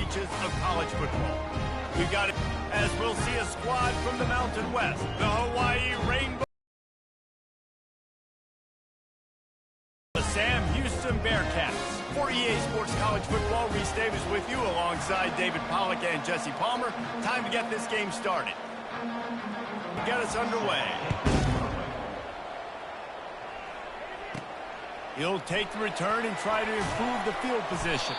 reaches of college football. We've got it as we'll see a squad from the Mountain West, the Hawaii Rainbow. The Sam Houston Bearcats. For EA Sports College Football, Reese Davis with you alongside David Pollack and Jesse Palmer. Time to get this game started. Get us underway. He'll take the return and try to improve the field position.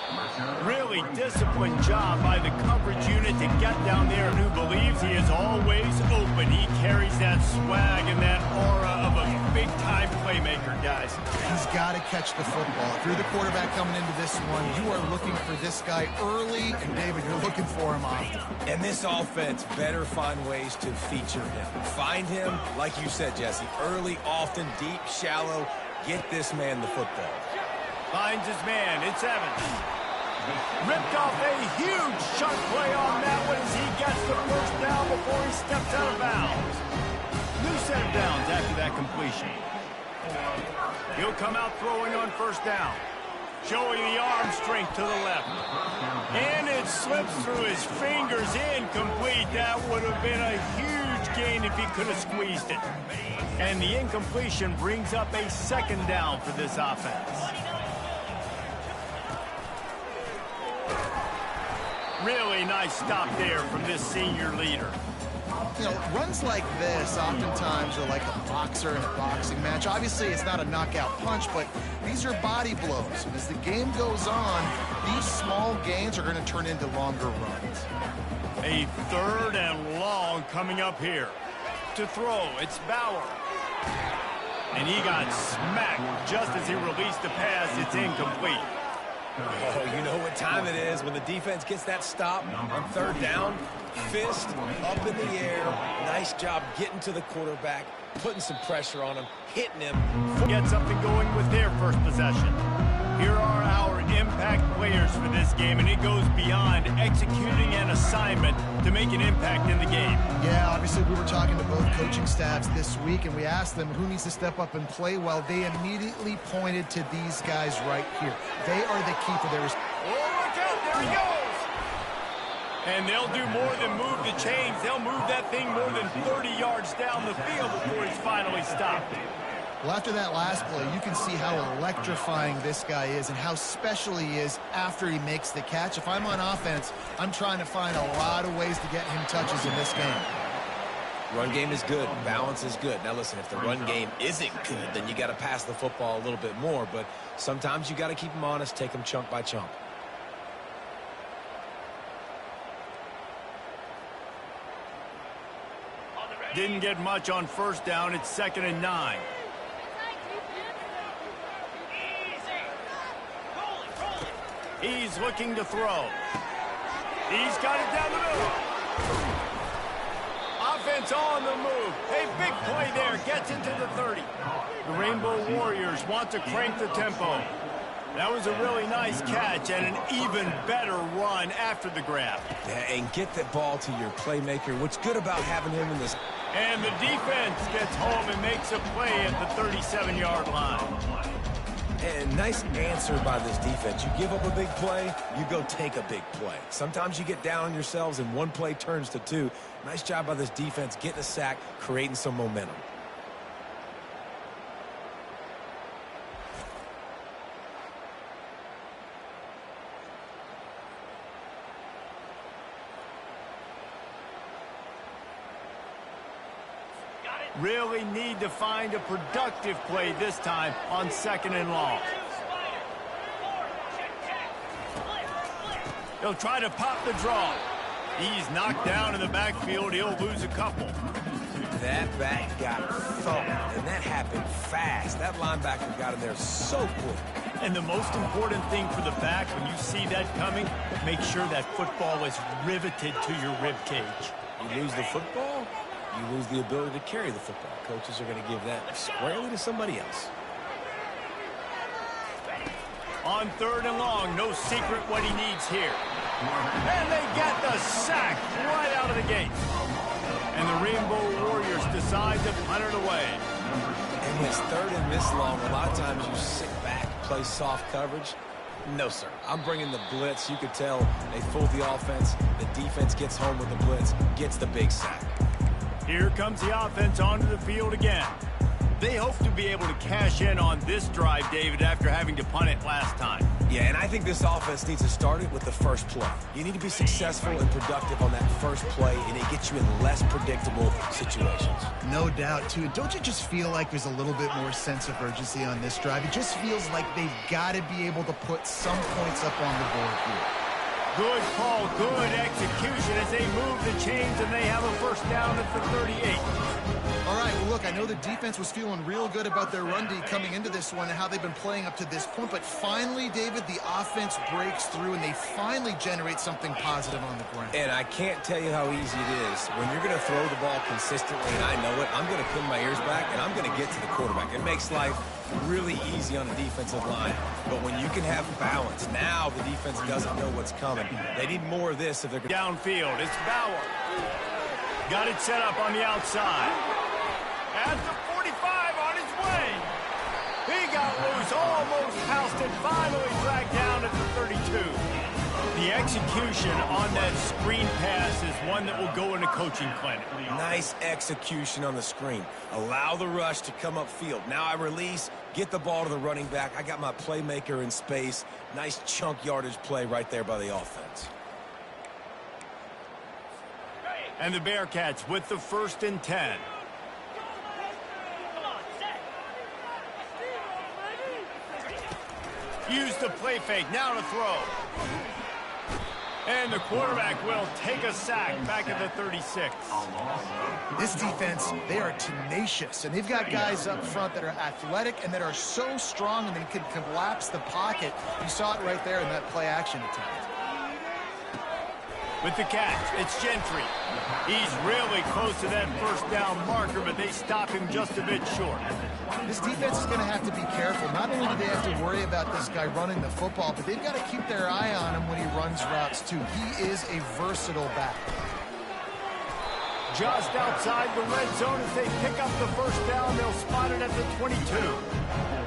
Really disciplined job by the coverage unit to get down there. And who believes he is always open. He carries that swag and that aura of a big-time playmaker, guys. He's got to catch the football. If you're the quarterback coming into this one, you are looking for this guy early, and David, you're looking for him often. And this offense better find ways to feature him. Find him, like you said, Jesse, early, often, deep, shallow. Get this man the football. Finds his man. It's Evans. Ripped off a huge chunk play on that one as he gets the first down before he steps out of bounds. New set of downs after that completion. He'll come out throwing on first down. Showing the arm strength to the left. And it slips through his fingers, incomplete. That would have been a huge gain if he could have squeezed it. And the incompletion brings up a second down for this offense. Really nice stop there from this senior leader. You know, runs like this oftentimes are like a boxer in a boxing match. Obviously, it's not a knockout punch, but these are body blows. And as the game goes on, these small gains are going to turn into longer runs. A third and long coming up here. To throw, it's Bauer. And he got smacked just as he released the pass. It's incomplete. Oh, you know what time it is when the defense gets that stop on third down. Fist up in the air. Nice job getting to the quarterback, putting some pressure on him, hitting him. Get something going with their first possession. Here are our impact players for this game, and it goes beyond executing an assignment to make an impact in the game. Yeah, obviously we were talking to both coaching staffs this week, and we asked them who needs to step up and play well. They immediately pointed to these guys right here. They are the key for their... Oh, look out, there he goes! And they'll do more than move the chains. They'll move that thing more than 30 yards down the field before he's finally stopped. Well, after that last play, you can see how electrifying this guy is and how special he is after he makes the catch. If I'm on offense, I'm trying to find a lot of ways to get him touches in this game. Run game is good. Balance is good. Now, listen, if the run game isn't good, then you got to pass the football a little bit more. But sometimes you got to keep him honest, take him chunk by chunk. Didn't get much on first down. It's 2nd and 9. He's looking to throw. He's got it down the middle. Offense on the move. A big play there. Gets into the 30. The Rainbow Warriors want to crank the tempo. That was a really nice catch and an even better run after the grab. Yeah, and get the ball to your playmaker. What's good about having him in this... And the defense gets home and makes a play at the 37-yard line. And nice answer by this defense. You give up a big play, you go take a big play. Sometimes you get down on yourselves and one play turns to two. Nice job by this defense getting a sack, creating some momentum. Really need to find a productive play this time on 2nd and long. He'll try to pop the draw. He's knocked down in the backfield. He'll lose a couple. That back got thumped, and that happened fast. That linebacker got in there so quick. And the most important thing for the back, when you see that coming, make sure that football is riveted to your rib cage. You lose the football, you lose the ability to carry the football. Coaches are going to give that squarely to somebody else. On 3rd and long, no secret what he needs here. And they get the sack right out of the gate. And the Rainbow Warriors decide to punt it away. And it's 3rd and this long. A lot of times you sit back, play soft coverage. No, sir. I'm bringing the blitz. You could tell they fooled the offense. The defense gets home with the blitz, gets the big sack. Here comes the offense onto the field again. They hope to be able to cash in on this drive, David, after having to punt it last time. Yeah, and I think this offense needs to start it with the first play. You need to be successful and productive on that first play, and it gets you in less predictable situations. No doubt, too. Don't you just feel like there's a little bit more sense of urgency on this drive? It just feels like they've got to be able to put some points up on the board here. Good call, good execution as they move the chains, and they have a first down at the 38. All right, well, look, I know the defense was feeling real good about their run D coming into this one and how they've been playing up to this point, but finally, David, the offense breaks through and they finally generate something positive on the ground. And I can't tell you how easy it is. When you're going to throw the ball consistently, and I know it, I'm going to pin my ears back, and I'm going to get to the quarterback. It makes life really easy on the defensive line, but when you can have balance, now the defense doesn't know what's coming. They need more of this if they're going to... Downfield, it's Bauer. Got it set up on the outside. At the 45 on his way. He got loose, almost housed it, finally dragged down at the 32. The execution on that screen pass is one that will go in a coaching clinic. Nice execution on the screen. Allow the rush to come upfield. Now I release, get the ball to the running back. I got my playmaker in space. Nice chunk yardage play right there by the offense. And the Bearcats with the 1st and 10. Use the play fake, now to throw. And the quarterback will take a sack back at the 36. This defense, they are tenacious, and they've got guys up front that are athletic and that are so strong and they can collapse the pocket. You saw it right there in that play-action attempt. With the catch, it's Gentry. He's really close to that first down marker, but they stop him just a bit short. This defense is going to have to be careful. Not only do they have to worry about this guy running the football, but they've got to keep their eye on him when he runs routes, too. He is a versatile back. Just outside the red zone as they pick up the first down. They'll spot it at the 22.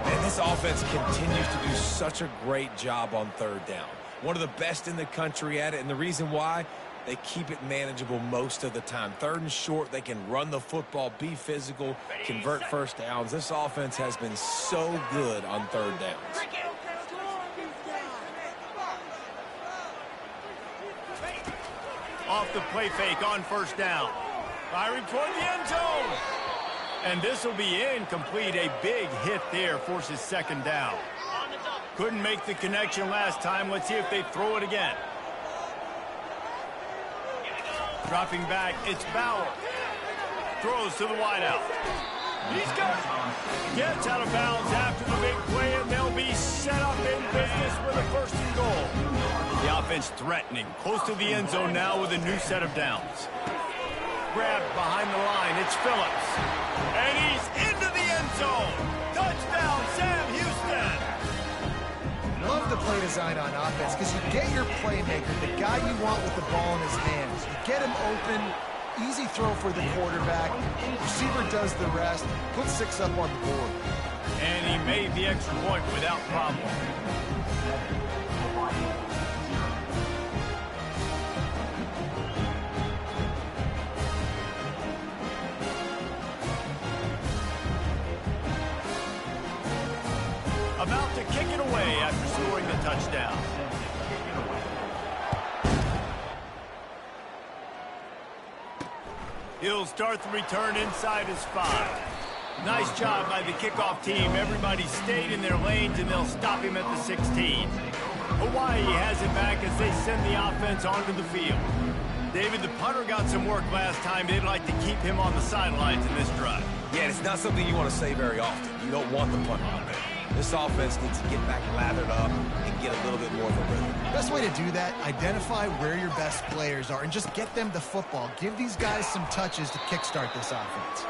And this offense continues to do such a great job on 3rd down. One of the best in the country at it, and the reason why, they keep it manageable most of the time. 3rd and short, they can run the football, be physical, convert first downs. This offense has been so good on 3rd downs. Off the play fake on first down. Firing toward the end zone. And this will be incomplete. A big hit there forces 2nd down. Couldn't make the connection last time. Let's see if they throw it again. Dropping back, it's Bauer. Throws to the wideout. He's got it. Gets out of bounds after the big play, and they'll be set up in business with a 1st and goal. The offense threatening. Close to the end zone now with a new set of downs. Grabbed behind the line, it's Phillips. And he's into the end zone. Touchdown, Sam Houston. Love the play design on offense because you get your playmaker, the guy you want with the ball in his hands. You get him open, easy throw for the quarterback. Receiver does the rest, put 6 up on the board. And he made the extra point without problem. About to kick it away after scoring the touchdown. He'll start the return inside his 5. Nice job by the kickoff team. Everybody stayed in their lanes, and they'll stop him at the 16. Hawaii has it back as they send the offense onto the field. David, the punter got some work last time. They'd like to keep him on the sidelines in this drive. Yeah, it's not something you want to say very often. You don't want the punter on there. This offense needs to get back lathered up and get a little bit more of a rhythm. Best way to do that, identify where your best players are and just get them the football. Give these guys some touches to kickstart this offense.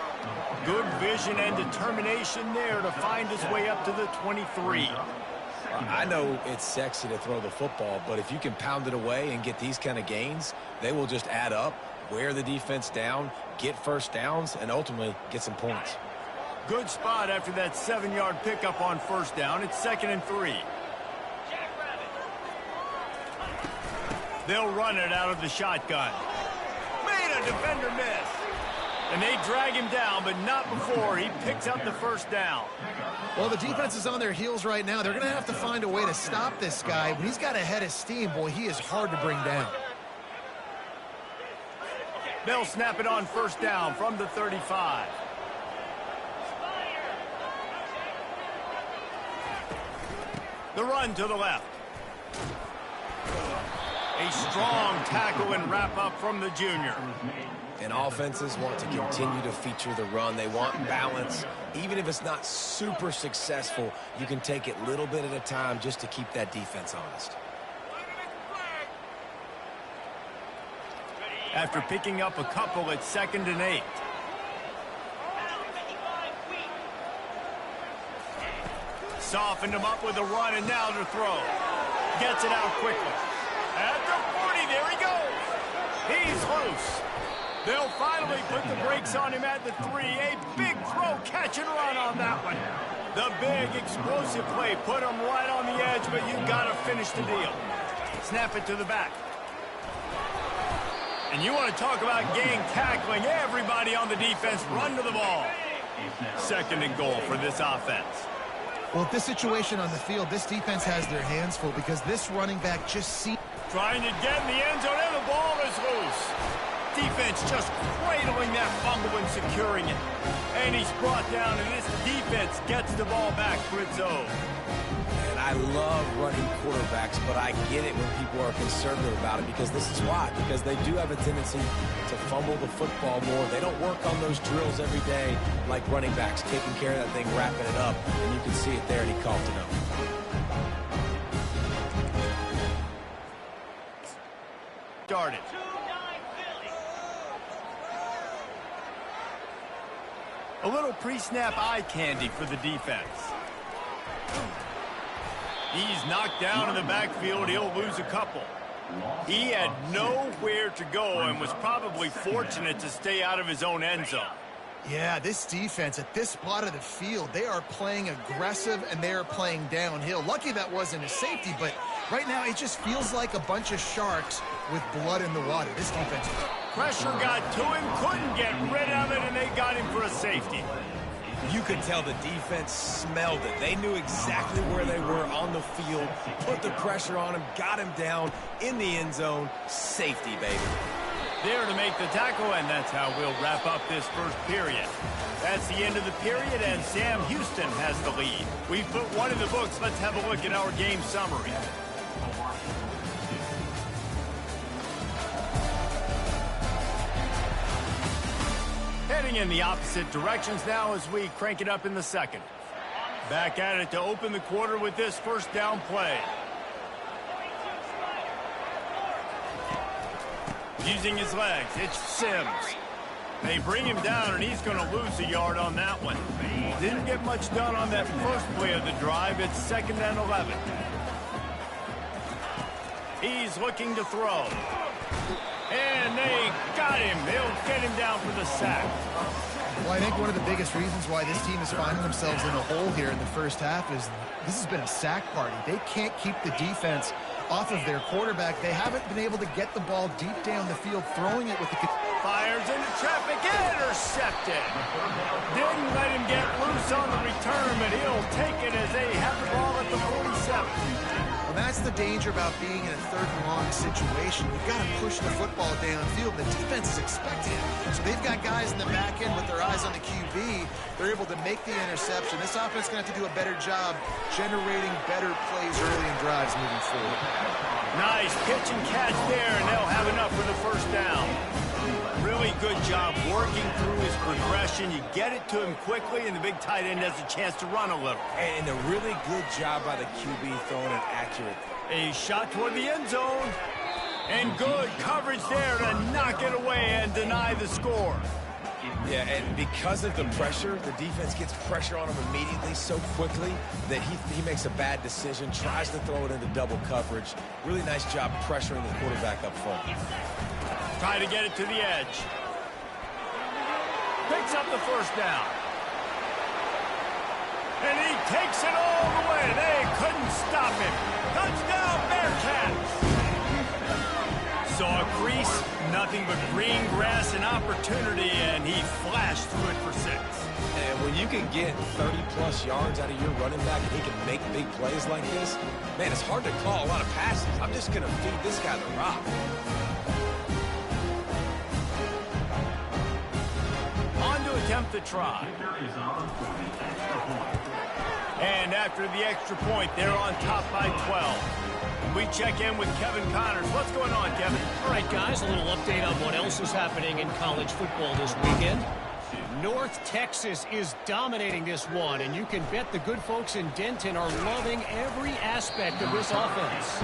Good vision and determination there to find his way up to the 23. I know it's sexy to throw the football, but if you can pound it away and get these kind of gains, they will just add up, wear the defense down, get first downs, and ultimately get some points. Good spot after that 7-yard pickup on first down. It's 2nd and 3. They'll run it out of the shotgun. Made a defender miss. And they drag him down, but not before he picks up the first down. Well, the defense is on their heels right now. They're going to have to find a way to stop this guy. When he's got a head of steam, boy, he is hard to bring down. They'll snap it on first down from the 35. The run to the left. A strong tackle and wrap up from the junior. And offenses want to continue to feature the run. They want balance. Even if it's not super successful, you can take it little bit at a time just to keep that defense honest. After picking up a couple at 2nd and 8. Softened him up with a run, and now to throw. Gets it out quickly. At the 40, there he goes. He's loose. They'll finally put the brakes on him at the 3. A big throw, catch and run on that one. The big explosive play put him right on the edge, but you got to finish the deal. Snap it to the back. And you want to talk about gang tackling. Everybody on the defense run to the ball. 2nd and goal for this offense. Well, this situation on the field, this defense has their hands full because this running back just seems... Trying to get in the end zone, and the ball is loose. Defense just cradling that fumble and securing it. And he's brought down, and this defense gets the ball back for its own. And I love running quarterbacks, but I get it when people are conservative about it because this is why. Because they do have a tendency to fumble the football more. They don't work on those drills every day like running backs, taking care of that thing, wrapping it up. And you can see it there, and he coughed it up. Started. A little pre-snap eye candy for the defense. He's knocked down in the backfield. He'll lose a couple. He had nowhere to go and was probably fortunate to stay out of his own end zone. Yeah, this defense at this spot of the field, they are playing aggressive and they are playing downhill. Lucky that wasn't a safety, but right now it just feels like a bunch of sharks with blood in the water. This defense. Pressure got to him, couldn't get rid of it, and they got him for a safety. You could tell the defense smelled it. They knew exactly where they were on the field, put the pressure on him, got him down in the end zone. Safety, baby. There to make the tackle, and that's how we'll wrap up this first period. That's the end of the period, and Sam Houston has the lead. We've put one in the books. Let's have a look at our game summary. Heading in the opposite directions now as we crank it up in the second. Back at it to open the quarter with this first down play. Using his legs, it's Sims. They bring him down, and he's going to lose a yard on that one. Didn't get much done on that first play of the drive. It's 2nd and 11. He's looking to throw. And they got him. They'll get him down for the sack. Well, I think one of the biggest reasons why this team is finding themselves in a hole here in the first half is this has been a sack party. They can't keep the defense off of their quarterback. They haven't been able to get the ball deep down the field, throwing it with the... Fires into traffic, intercepted. Didn't let him get loose on the return, but he'll take it as they have the ball at the 47. Well, that's the danger about being in a 3rd and long situation. You've got to push the football downfield. The defense is expecting it. So they've got guys in the back end with their eyes on the QB. They're able to make the interception. This offense is going to have to do a better job generating better plays early in drives moving forward. Nice pitch and catch there, and they'll have enough for the first down. Really good job working through his progression. You get it to him quickly, and the big tight end has a chance to run a little. And a really good job by the QB throwing it accurate. A shot toward the end zone. And good coverage there to knock it away and deny the score. Yeah, and because of the pressure, the defense gets pressure on him immediately so quickly that he makes a bad decision, tries to throw it into double coverage. Really nice job pressuring the quarterback up front. Try to get it to the edge. Picks up the first down. And he takes it all the way. They couldn't stop him. Touchdown, Bearcats! Saw a crease, nothing but green grass and opportunity, and he flashed through it for 6. And when you can get 30-plus yards out of your running back and he can make big plays like this, man, it's hard to call a lot of passes. I'm just going to feed this guy the rock. On to attempt the try. And after the extra point, they're on top by 12. We check in with Kevin Connors. What's going on, Kevin? All right, guys, a little update on what else is happening in college football this weekend. North Texas is dominating this one, and you can bet the good folks in Denton are loving every aspect of this offense.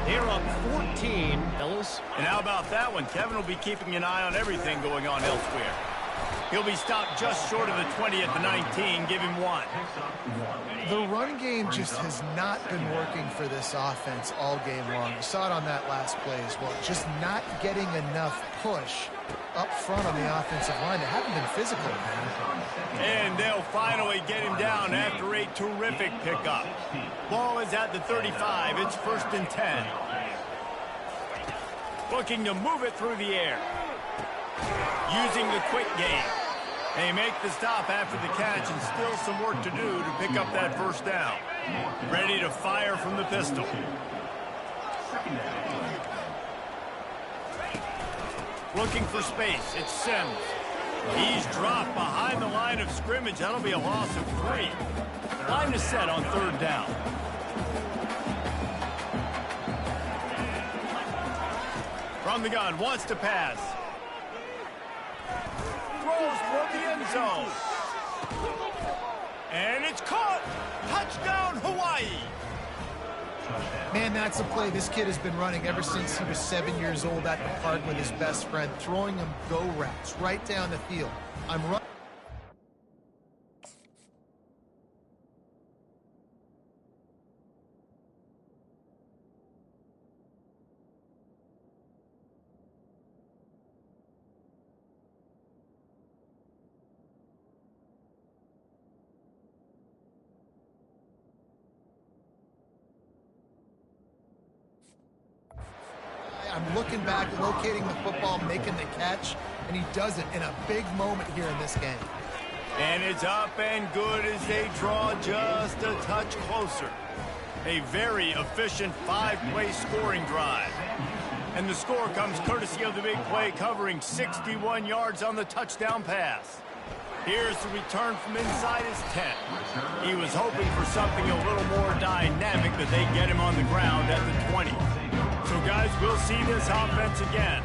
They're up 14, fellas. And how about that one? Kevin will be keeping an eye on everything going on elsewhere. He'll be stopped just short of the 20 at the 19. Give him 1. The run game just has not been working for this offense all game long. You saw it on that last play as well. Just not getting enough push up front on the offensive line. They haven't been physical, man. And they'll finally get him down after a terrific pickup. Ball is at the 35. It's 1st and 10. Looking to move it through the air. Using the quick game. They make the stop after the catch, and still some work to do to pick up that 1st down. Ready to fire from the pistol. Looking for space. It's Sims. He's dropped behind the line of scrimmage. That'll be a loss of 3. Line is set on 3rd down. From the gun, wants to pass. Throws toward the end zone. And it's caught. Touchdown, Hawaii. Man, that's a play this kid has been running ever since he was 7 years old at the park with his best friend, throwing him go routes right down the field. I'm running. I'm looking back, locating the football, making the catch, and he does it in a big moment here in this game. And it's up and good as they draw just a touch closer. A very efficient 5-play scoring drive. And the score comes courtesy of the big play, covering 61 yards on the touchdown pass. Here's the return from inside his 10. He was hoping for something a little more dynamic, but they get him on the ground at the 20. So, guys, we'll see this offense again.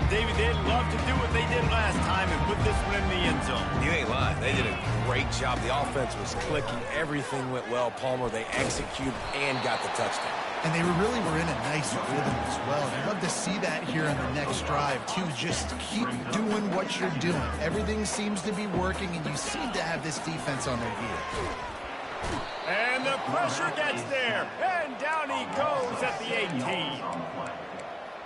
David, they'd love to do what they did last time and put this one in the end zone. You ain't lying. They did a great job. The offense was clicking. Everything went well. Palmer, they executed and got the touchdown. And they really were in a nice rhythm as well. I'd love to see that here on the next drive, too. Just keep doing what you're doing. Everything seems to be working, and you seem to have this defense on their heels. And the pressure gets there. And down he goes at the 18.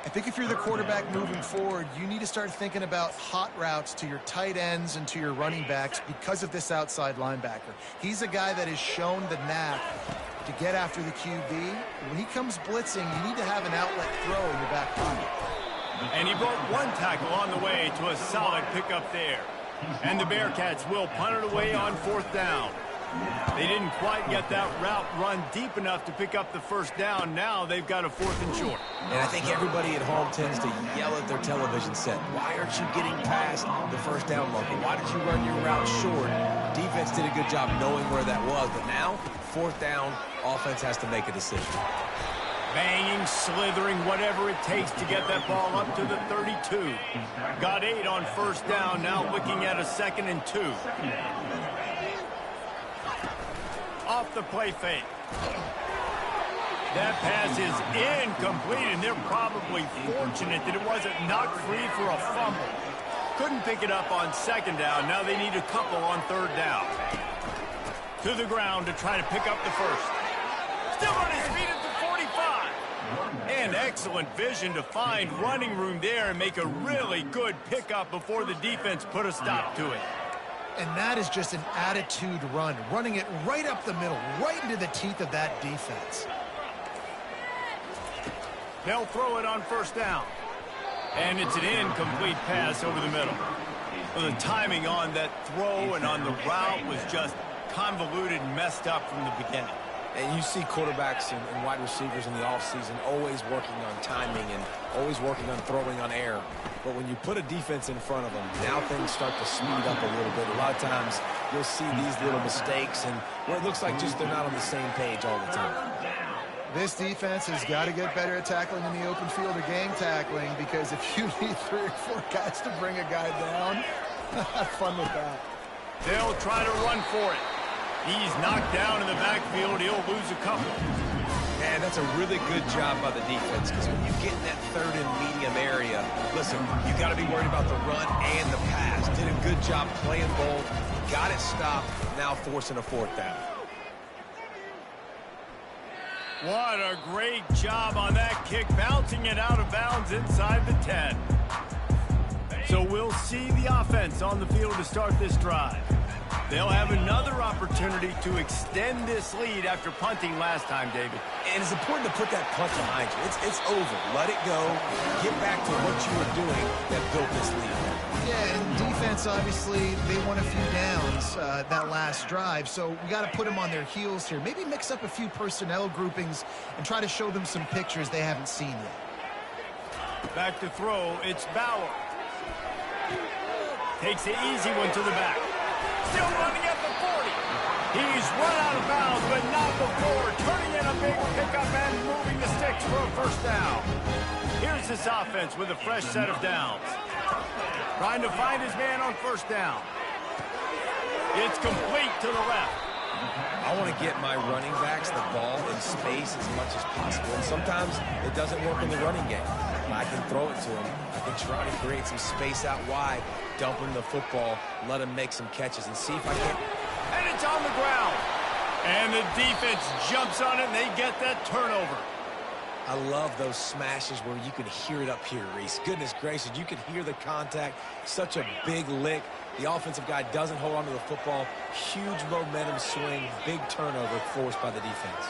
I think if you're the quarterback moving forward, you need to start thinking about hot routes to your tight ends and to your running backs because of this outside linebacker. He's a guy that has shown the knack to get after the QB. When he comes blitzing, you need to have an outlet throw in your back pocket. And he broke one tackle on the way to a solid pickup there. And the Bearcats will punt it away on 4th down. They didn't quite get that route run deep enough to pick up the 1st down. Now they've got a 4th and short. And I think everybody at home tends to yell at their television set. Why aren't you getting past the 1st down marker? Why did you run your route short? Defense did a good job knowing where that was. But now, 4th down, offense has to make a decision. Banging, slithering, whatever it takes to get that ball up to the 32. Got 8 on 1st down, now looking at a 2nd and 2. Off the play fake. That pass is incomplete, and they're probably fortunate that it wasn't knocked free for a fumble. Couldn't pick it up on 2nd down. Now they need a couple on 3rd down. To the ground to try to pick up the 1st. Still on his feet at the 45. And excellent vision to find running room there and make a really good pickup before the defense put a stop to it. And that is just an attitude run, running it right up the middle, right into the teeth of that defense. They'll throw it on first down. And it's an incomplete pass over the middle. Well, the timing on that throw and on the route was just convoluted and messed up from the beginning. And you see quarterbacks and wide receivers in the offseason always working on timing and always working on throwing on air. But when you put a defense in front of them, now things start to speed up a little bit. A lot of times you'll see these little mistakes and where it looks like just they're not on the same page all the time. This defense has got to get better at tackling in the open field or game tackling, because if you need 3 or 4 guys to bring a guy down, have fun with that. They'll try to run for it. He's knocked down in the backfield. He'll lose a couple. Man, that's a really good job by the defense, because when you get in that third and medium area, listen, you got to be worried about the run and the pass. Did a good job playing both, got it stopped, now forcing a 4th down. What a great job on that kick, bouncing it out of bounds inside the 10. So we'll see the offense on the field to start this drive. They'll have another opportunity to extend this lead after punting last time, David. And it's important to put that punt behind you. It's over. Let it go. Get back to what you were doing that built this lead. Yeah, and defense, obviously, they won a few downs that last drive, so we got to put them on their heels here. Maybe mix up a few personnel groupings and try to show them some pictures they haven't seen yet. Back to throw, it's Bauer. Takes the easy one to the back. Still running at the 40. He's run out of bounds, but not before. Turning in a big pickup and moving the sticks for a first down. Here's this offense with a fresh set of downs. Trying to find his man on first down. It's complete to the left. I want to get my running backs the ball in space as much as possible. And sometimes it doesn't work in the running game. But I can throw it to him. I can try to create some space out wide, dump him the football, let him make some catches, and see if I can. And it's on the ground. And the defense jumps on it, and they get that turnover. I love those smashes where you can hear it up here, Reese. Goodness gracious, you can hear the contact. Such a big lick. The offensive guy doesn't hold on to the football. Huge momentum swing, big turnover forced by the defense.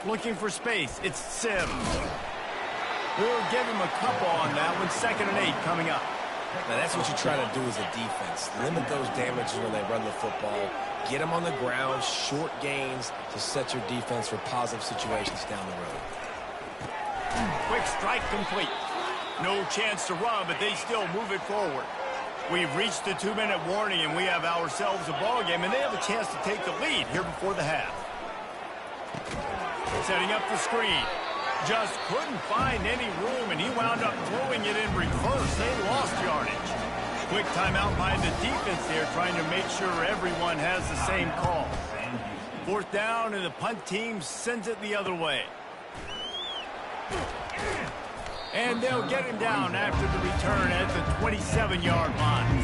Looking for space. It's Sims. We'll give him a couple on that one. 2nd and 8 coming up. Now, that's what you try to do as a defense. Limit those damages when they run the football. Get them on the ground, short gains to set your defense for positive situations down the road. Quick strike complete. No chance to run, but they still move it forward. We've reached the 2-minute warning, and we have ourselves a ball game, and they have a chance to take the lead here before the half. Setting up the screen. Just couldn't find any room, and he wound up throwing it in reverse. They lost yardage. Quick timeout by the defense there, trying to make sure everyone has the same call. 4th down, and the punt team sends it the other way. And they'll get him down after the return at the 27-yard line.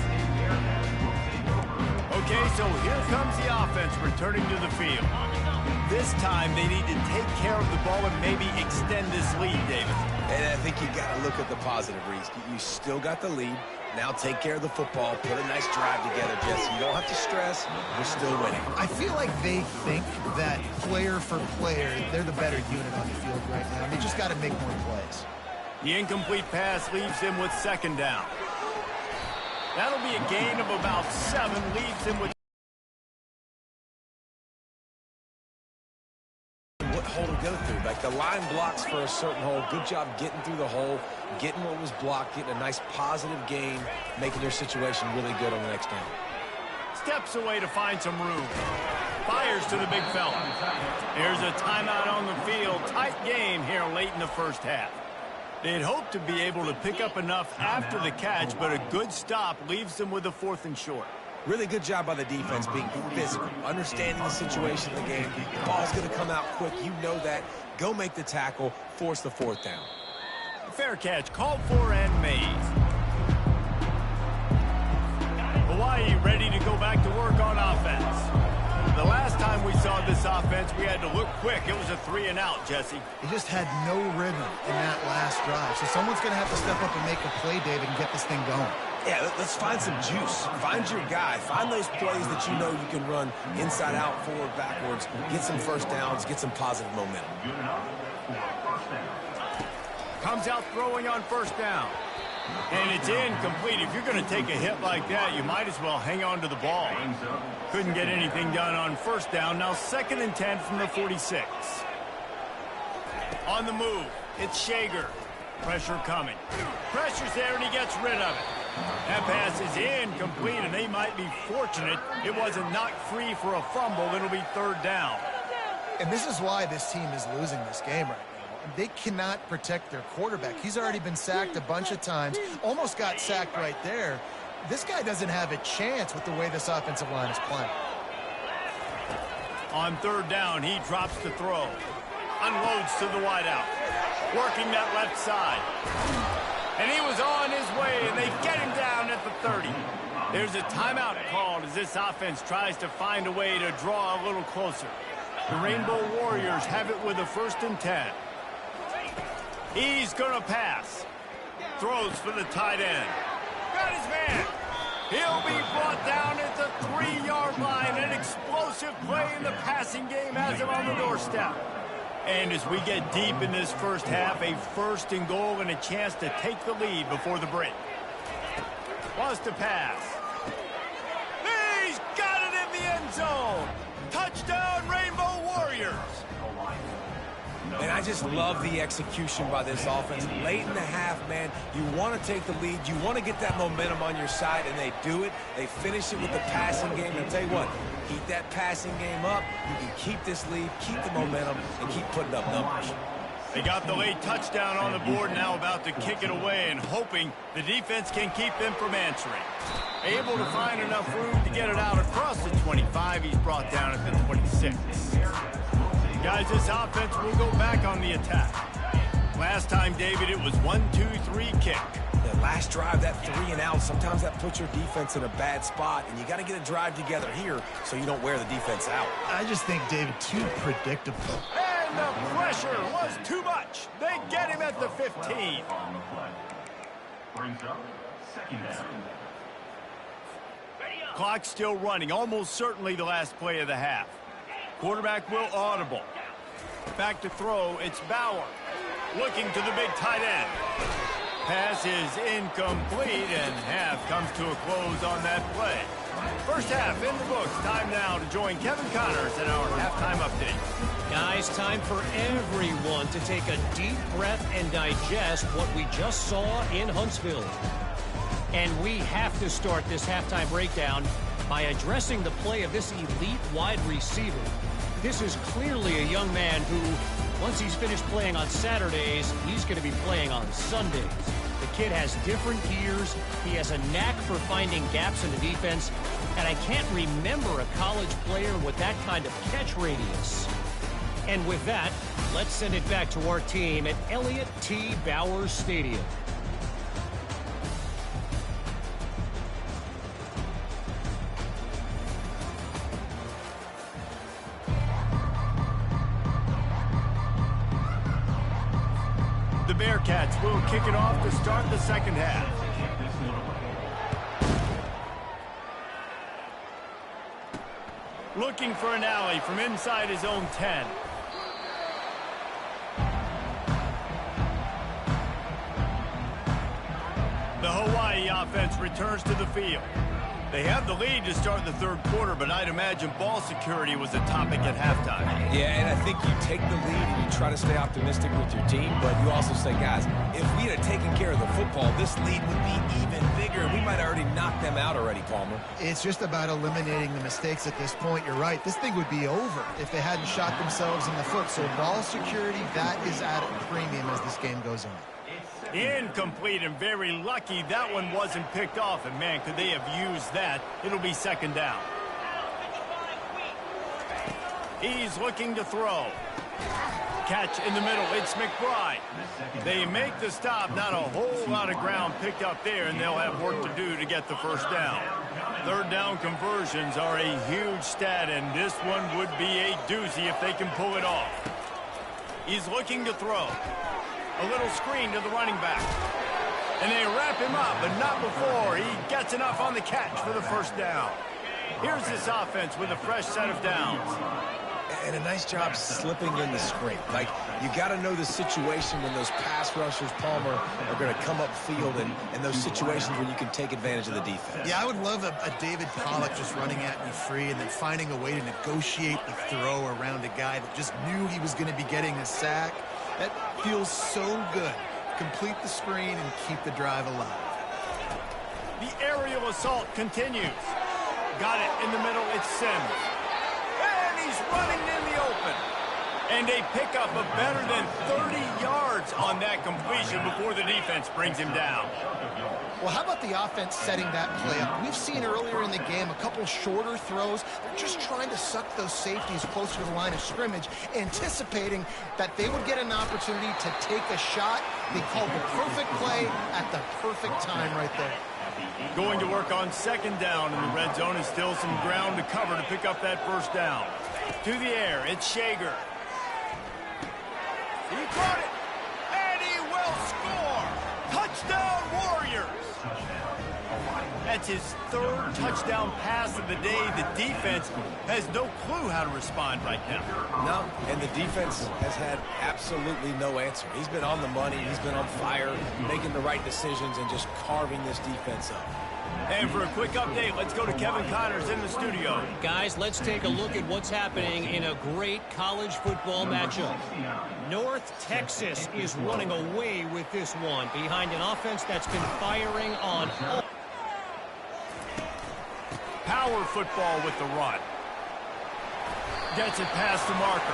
Okay, so here comes the offense returning to the field. This time they need to take care of the ball and maybe extend this lead, David. And I think you got to look at the positive, Reese. You still got the lead. Now take care of the football. Put a nice drive together, Jesse. You don't have to stress. We're still winning. I feel like they think that player for player, they're the better unit on the field right now. They just got to make more plays. The incomplete pass leaves him with 2nd down. That'll be a gain of about 7, leaves him with what hole to go through. Like the line blocks for a certain hole. Good job getting through the hole, getting what was blocked, getting a nice positive gain, making their situation really good on the next down. steps away to find some room. Fires to the big fella. Here's a timeout on the field. Tight game here late in the first half. They'd hoped to be able to pick up enough after the catch, but a good stop leaves them with a 4th and short. Really good job by the defense being physical, understanding the situation of the game. The ball's going to come out quick. You know that. Go make the tackle, force the 4th down. Fair catch called for and made. Hawaii ready to go back to work on offense. The last time we saw this offense, we had to look quick. It was a 3-and-out, Jesse. He just had no rhythm in that last drive. So someone's going to have to step up and make a play, David, and get this thing going. Yeah, let's find some juice. Find your guy. Find those plays that you know you can run inside out, forward, backwards. Get some first downs. Get some positive momentum. Comes out throwing on first down. And it's incomplete. If you're going to take a hit like that, you might as well hang on to the ball. Couldn't get anything done on first down. Now 2nd and 10 from the 46. On the move, it's Shager. Pressure coming. Pressure's there, and he gets rid of it. That pass is incomplete, and they might be fortunate it wasn't knocked free for a fumble. It'll be 3rd down. And this is why this team is losing this game right now. They cannot protect their quarterback. He's already been sacked a bunch of times. Almost got sacked right there. This guy doesn't have a chance with the way this offensive line is playing. On 3rd down, he drops the throw. Unloads to the wideout. Working that left side. And he was on his way, and they get him down at the 30. There's a timeout called as this offense tries to find a way to draw a little closer. The Rainbow Warriors have it with a 1st and 10. He's going to pass. Throws for the tight end. Got his man. He'll be brought down at the 3-yard line. An explosive play in the passing game has him on the doorstep. And as we get deep in this first half, a 1st and goal and a chance to take the lead before the break. Wants to pass. He's got it in the end zone. Touchdown, Rainbow Warriors. And I just love the execution by this offense. Late in the half, man, you want to take the lead. You want to get that momentum on your side, and they do it. They finish it with the passing game. And I'll tell you what, keep that passing game up. You can keep this lead, keep the momentum, and keep putting up numbers. They got the late touchdown on the board, now about to kick it away and hoping the defense can keep them from answering. Able to find enough room to get it out across the 25. He's brought down at the 26. Guys, this offense will go back on the attack. Last time, David, it was 1-2-3 kick. The last drive, that 3 and out, sometimes that puts your defense in a bad spot, and you got to get a drive together here so you don't wear the defense out. I just think, David, too predictable. And the pressure was too much. They get him at the 15. Clock still running, almost certainly the last play of the half. Quarterback will audible. Back to throw, it's Bauer. Looking to the big tight end. Pass is incomplete, and half comes to a close on that play. First half in the books. Time now to join Kevin Connors in our halftime update. Guys, time for everyone to take a deep breath and digest what we just saw in Huntsville. And we have to start this halftime breakdown by addressing the play of this elite wide receiver. This is clearly a young man who, once he's finished playing on Saturdays, he's going to be playing on Sundays. The kid has different gears. He has a knack for finding gaps in the defense. And I can't remember a college player with that kind of catch radius. And with that, let's send it back to our team at Elliott T. Bowers Stadium. The Bearcats will kick it off to start the second half. Looking for an alley from inside his own 10. The Hawaii offense returns to the field. They have the lead to start the third quarter, but I'd imagine ball security was a topic at halftime. Yeah, and I think you take the lead and you try to stay optimistic with your team, but you also say, guys, if we had taken care of the football, this lead would be even bigger. We might have already knocked them out already, Palmer. It's just about eliminating the mistakes at this point. You're right. This thing would be over if they hadn't shot themselves in the foot. So ball security, that is at a premium as this game goes on. Incomplete, and very lucky that one wasn't picked off. And, man, could they have used that? It'll be second down. He's looking to throw. Catch in the middle. It's McBride. They make the stop. Not a whole lot of ground picked up there, and they'll have work to do to get the first down. Third down conversions are a huge stat, and this one would be a doozy if they can pull it off. He's looking to throw. A little screen to the running back. And they wrap him up, but not before he gets enough on the catch for the first down. Here's this offense with a fresh set of downs. And a nice job slipping in the screen. Like, you got to know the situation when those pass rushers, Palmer, are going to come upfield and those situations where you can take advantage of the defense. Yeah, I would love a David Pollock just running at me free and then finding a way to negotiate the throw around a guy that just knew he was going to be getting a sack. That feels so good. Complete the screen and keep the drive alive. The aerial assault continues. Got it in the middle. It's Sims. And he's running in the open. And they pick up a better than 30 yards on that completion before the defense brings him down. Well, how about the offense setting that play up? We've seen earlier in the game a couple shorter throws. They're just trying to suck those safeties closer to the line of scrimmage, anticipating that they would get an opportunity to take a shot. They called the perfect play at the perfect time right there. Going to work on second down in the red zone, and still some ground to cover to pick up that first down. To the air, it's Shager. He caught it, and he will score. Touchdown, Warriors. That's his third touchdown pass of the day. The defense has no clue how to respond right now. No, and the defense has had absolutely no answer. He's been on the money. He's been on fire, making the right decisions and just carving this defense up. And for a quick update, let's go to Kevin Connors in the studio. Guys, let's take a look at what's happening in a great college football matchup. North Texas is running away with this one behind an offense that's been firing on all. Power football with the run. Gets it past the marker.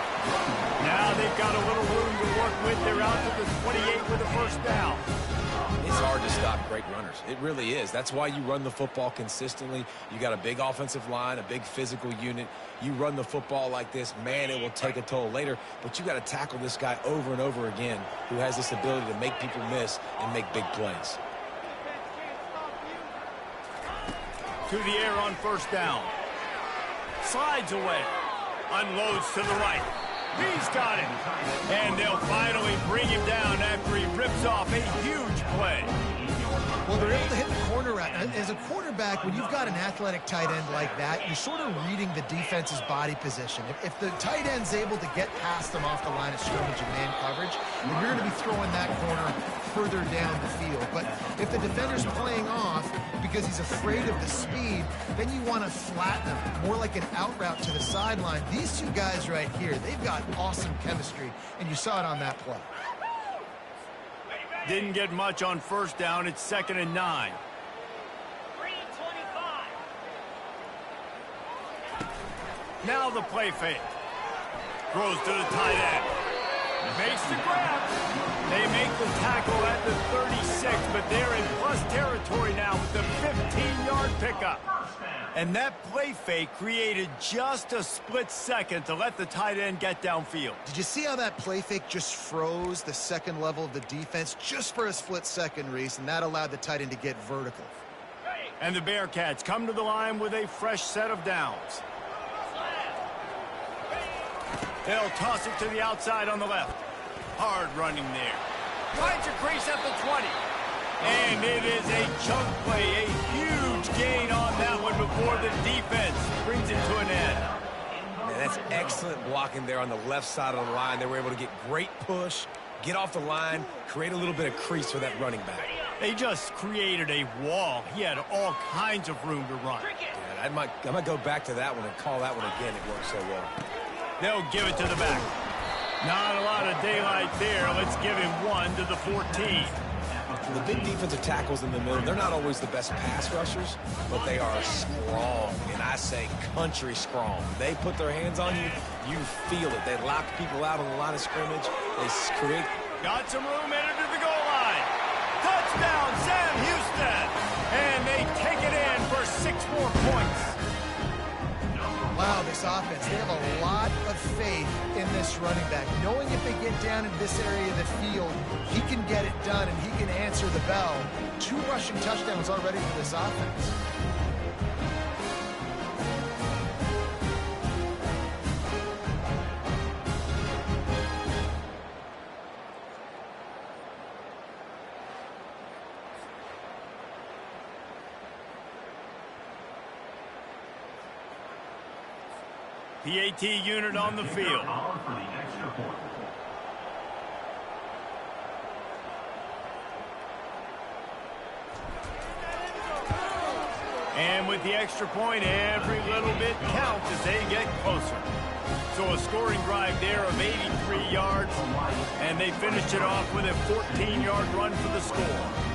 Now they've got a little room to work with. They're out to the 28 with a first down. It's hard to stop great runners. It really is. That's why you run the football consistently. You got a big offensive line, a big physical unit. You run the football like this, man, it will take a toll later. But you got to tackle this guy over and over again who has this ability to make people miss and make big plays. To the air on first down. Slides away. Unloads to the right. He's got it. And they'll finally bring him down after he rips off a huge play. Well, they're able to hit the corner route. As a quarterback, when you've got an athletic tight end like that, you're sort of reading the defense's body position. If the tight end's able to get past them off the line of scrimmage and man coverage, then you're going to be throwing that corner further down the field. But if the defender's playing off because he's afraid of the speed, then you want to flatten him, more like an out route to the sideline. These two guys right here, they've got awesome chemistry, and you saw it on that play. Didn't get much on first down. It's 2nd and 9. Now the play fake. Throws to the tight end. Makes the grab. They make the tackle at the 36, but they're in plus territory now with the 15-yard pickup. And that play fake created just a split second to let the tight end get downfield. Did you see how that play fake just froze the second level of the defense just for a split second, Reese, and that allowed the tight end to get vertical? And the Bearcats come to the line with a fresh set of downs. They'll toss it to the outside on the left. Hard running there. Finds a crease at the 20. And it is a chunk play, a huge gain on that one before the defense brings it to an end. Man, that's excellent blocking there on the left side of the line. They were able to get great push, get off the line, create a little bit of crease for that running back. They just created a wall. He had all kinds of room to run. Yeah, I might go back to that one and call that one again. It worked so well. They'll give it to the back. Not a lot of daylight there. Let's give him one to the 14. The big defensive tackles in the middle, they're not always the best pass rushers, but they are strong, and I say country strong. They put their hands on you, you feel it. They lock people out on the line of scrimmage. They create. Got some room, headed to the goal line. Touchdown, Sam Houston. And they take it in for 6 more points. Wow, this offense, they have a lot of faith in this running back, knowing if they get down in this area of the field, he can get it done and he can answer the bell. 2 rushing touchdowns already for this offense. PAT unit on the field. And with the extra point, every little bit counts as they get closer. So a scoring drive there of 83 yards, and they finished it off with a 14-yard run for the score.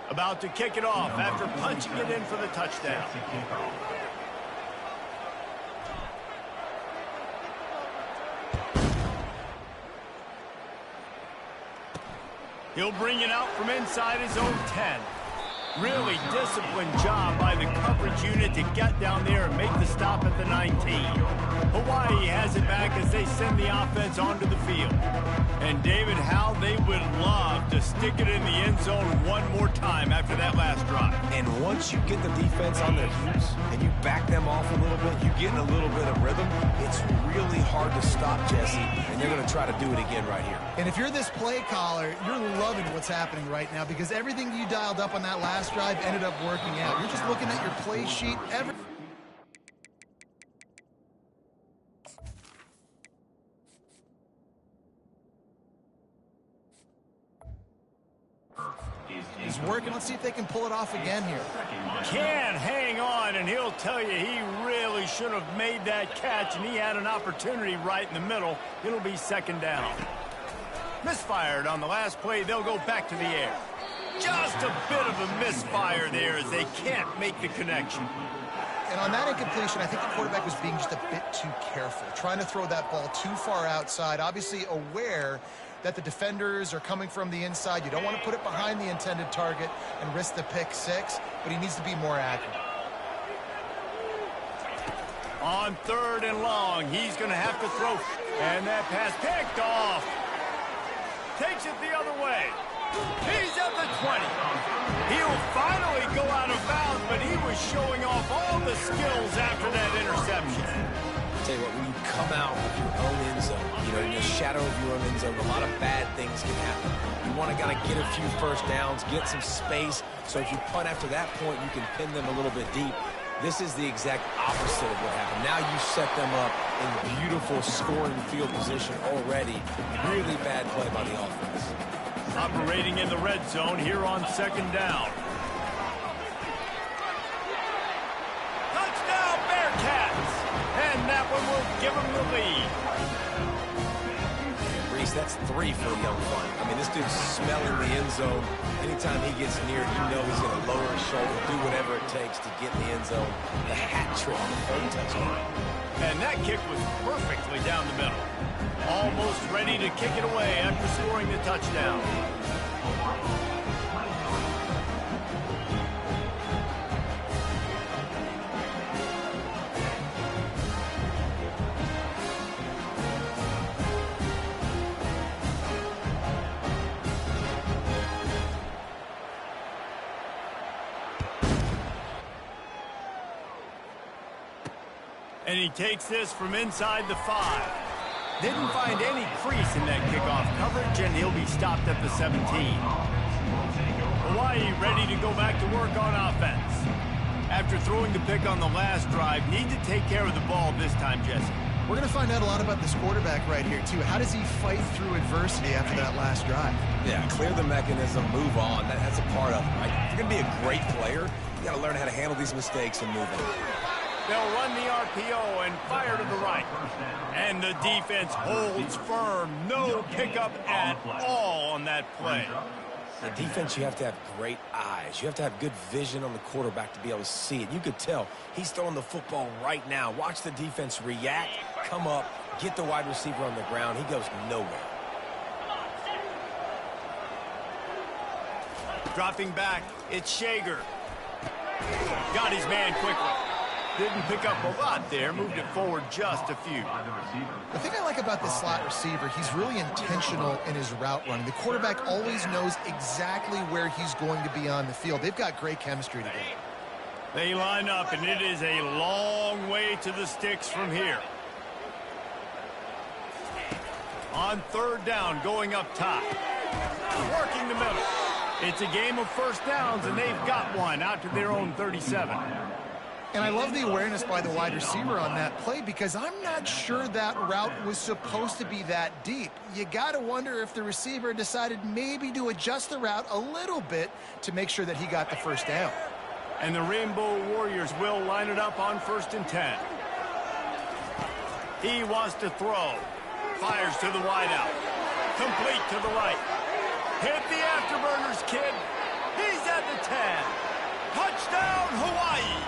About to kick it off after punching it in for the touchdown. He'll bring it out from inside his own 10. Really disciplined job by the coverage unit to get down there and make the stop at the 19. Hawaii has it back as they send the offense onto the field. And David, how they would love to stick it in the end zone one more time after that last drive. And once you get the defense on their heels and you back them off a little bit, you get in a little bit of rhythm, it's really hard to stop, Jesse, and they're going to try to do it again right here. And if you're this play caller, you're loving what's happening right now because everything you dialed up on that last drive ended up working out. You're just looking at your play sheet. He's working. Let's see if they can pull it off again here. Can hang on, and he'll tell you he really should have made that catch, and he had an opportunity right in the middle. It'll be second down. Misfired on the last play. They'll go back to the air. Just a bit of a misfire there as they can't make the connection. And on that incompletion, I think the quarterback was being just a bit too careful, trying to throw that ball too far outside, obviously aware that the defenders are coming from the inside. You don't want to put it behind the intended target and risk the pick six, but he needs to be more accurate. On 3rd and long, he's going to have to throw. And that pass picked off. Takes it the other way. He's at the 20. He'll finally go out of bounds, but he was showing off all the skills after that interception. I'll tell you what, when you come out of your own end zone, in the shadow of your own end zone, a lot of bad things can happen. You want to kind of get a few first downs, get some space, so if you punt after that point, you can pin them a little bit deep. This is the exact opposite of what happened. Now you set them up in beautiful scoring field position already. Really bad play by the offense. Operating in the red zone here on 2nd down. Touchdown, Bearcats! And that one will give them the lead. Reese, that's 3 for a young one. I mean, this dude's smelling the end zone. Anytime he gets near it, you know he's going to lower his shoulder, do whatever it takes to get in the end zone. The hat trick on the 3rd touchdown. And that kick was perfectly down the middle. Almost ready to kick it away after scoring the touchdown. And he takes this from inside the 5. Didn't find any crease in that kickoff coverage, and he'll be stopped at the 17. Hawaii ready to go back to work on offense. After throwing the pick on the last drive, need to take care of the ball this time, Jesse. We're going to find out a lot about this quarterback right here, too. How does he fight through adversity after that last drive? Yeah, clear the mechanism, move on. That's a part of it, right? If you're going to be a great player, you got to learn how to handle these mistakes and move on. They'll run the RPO and fire to the right. And the defense holds firm. No pickup at all on that play. The defense, you have to have great eyes. You have to have good vision on the quarterback to be able to see it. You could tell he's throwing the football right now. Watch the defense react, come up, get the wide receiver on the ground. He goes nowhere. Dropping back, it's Shager. Got his man quickly. Didn't pick up a lot there, moved it forward just a few. The thing I like about this slot receiver, he's really intentional in his route running. The quarterback always knows exactly where he's going to be on the field. They've got great chemistry together. They line up, and it is a long way to the sticks from here. On third down, going up top. Working the middle. It's a game of first downs, and they've got one out to their own 37. And I love the awareness by the wide receiver on that play because I'm not sure that route was supposed to be that deep. You got to wonder if the receiver decided maybe to adjust the route a little bit to make sure that he got the first down. And the Rainbow Warriors will line it up on 1st and 10. He wants to throw. Fires to the wideout. Complete to the right. Hit the afterburners, kid. He's at the 10. Touchdown, Hawaii.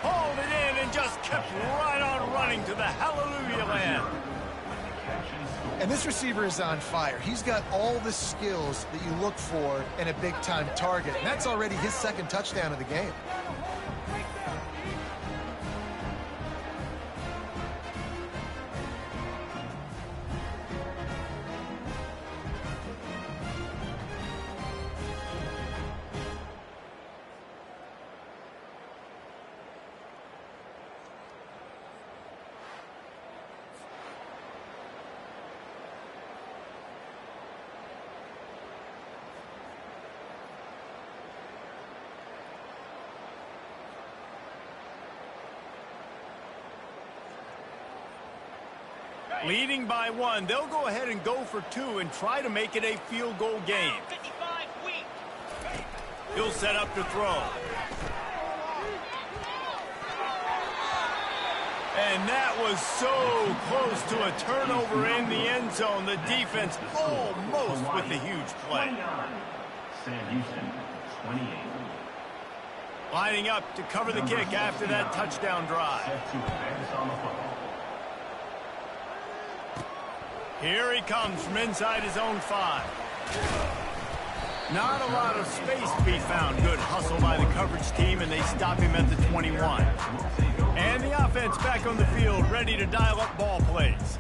Hauled it in and just kept right on running to the hallelujah land. And this receiver is on fire. He's got all the skills that you look for in a big-time target. And that's already his second touchdown of the game. Leading by 1, they'll go ahead and go for 2 and try to make it a field goal game. He'll set up to throw. And that was so close to a turnover in the end zone. The defense almost with the huge play. Sam Houston, 28. Lining up to cover the kick after that touchdown drive. Set to advance on the football. Here he comes from inside his own 5. Not a lot of space to be found. Good hustle by the coverage team, and they stop him at the 21. And the offense back on the field, ready to dial up ball plays.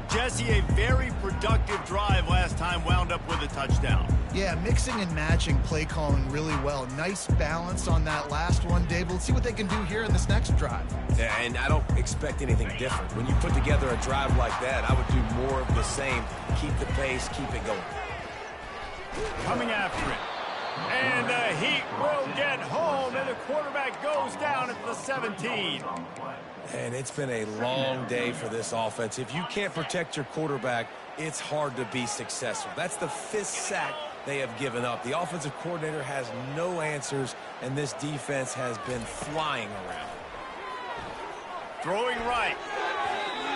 Jesse, a very productive drive last time, wound up with a touchdown. Yeah, mixing and matching play calling really well. Nice balance on that last one, Dave. Let's see what they can do here in this next drive. Yeah, and I don't expect anything different. When you put together a drive like that, I would do more of the same. Keep the pace, keep it going. Coming after it. And the Heat will get home, and the quarterback goes down at the 17. And it's been a long day for this offense. If you can't protect your quarterback, it's hard to be successful. That's the 5th sack they have given up. The offensive coordinator has no answers, and this defense has been flying around. Throwing right.